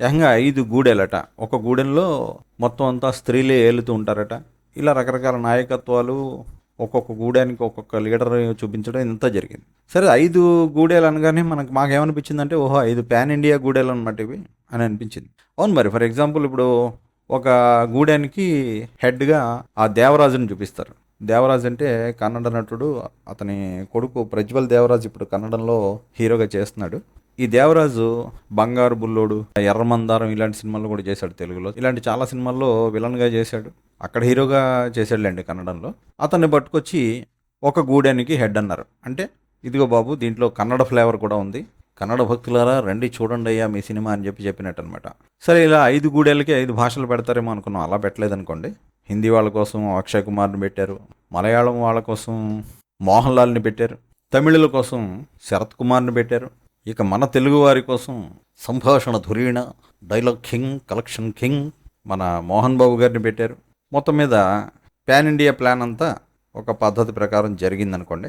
ఏకంగా 5 గూడెలట. ఒక గూడెంలో మొత్తం అంతా స్త్రీలే ఏలుతూ ఉంటారట. ఇలా రకరకాల నాయకత్వాలు, ఒక్కొక్క గూడానికి ఒక్కొక్క లీడర్ చూపించడం ఇంతా జరిగింది. సరే 5 గూడెలు అనగానే మాకేమనిపించిందంటే, ఓహో! 5 పాన్ ఇండియా గూడెలు అనమాట ఇవి అని అనిపించింది. అవును మరి. ఫర్ ఎగ్జాంపుల్ ఇప్పుడు ఒక గూడానికి హెడ్‌గా ఆ దేవరాజుని చూపిస్తారు. దేవరాజు అంటే కన్నడ నటుడు. అతని కొడుకు ప్రజ్వల్ దేవరాజ్ ఇప్పుడు కన్నడంలో హీరోగా చేస్తున్నాడు. ఈ దేవరాజు 'బంగారు బుల్లోడు', 'ఎర్రమందారం' ఇలాంటి సినిమాలు కూడా చేశాడు తెలుగులో. ఇలాంటి చాలా సినిమాల్లో విలన్‌గా చేశాడు. అక్కడ హీరోగా చేశాడులెండి కన్నడంలో. అతన్ని పట్టుకొచ్చి ఒక గూడానికి హెడ్ అన్నారు. అంటే ఇదిగో బాబు, దీంట్లో కన్నడ ఫ్లేవర్ కూడా ఉంది. కన్నడ భక్తులారా రండి చూడండయ్యా మీ సినిమా అని చెప్పినట్టు అనమాట. సరే, ఇలా 5 గూడెలకి 5 భాషలు పెడతారేమో అనుకున్నాం. అలా పెట్టలేదనుకోండి. హిందీ వాళ్ళ కోసం అక్షయ్ కుమార్ని పెట్టారు. మలయాళం వాళ్ళ కోసం మోహన్ లాల్ని పెట్టారు. తమిళుల కోసం శరత్ కుమార్ని పెట్టారు. ఇక మన తెలుగు వారి కోసం సంభాషణ ధురీణ, డైలాగ్ కింగ్, కలెక్షన్ కింగ్ మన మోహన్ బాబు గారిని పెట్టారు. మొత్తం మీద పాన్ ఇండియా ప్లాన్ అంతా ఒక పద్ధతి ప్రకారం జరిగిందనుకోండి.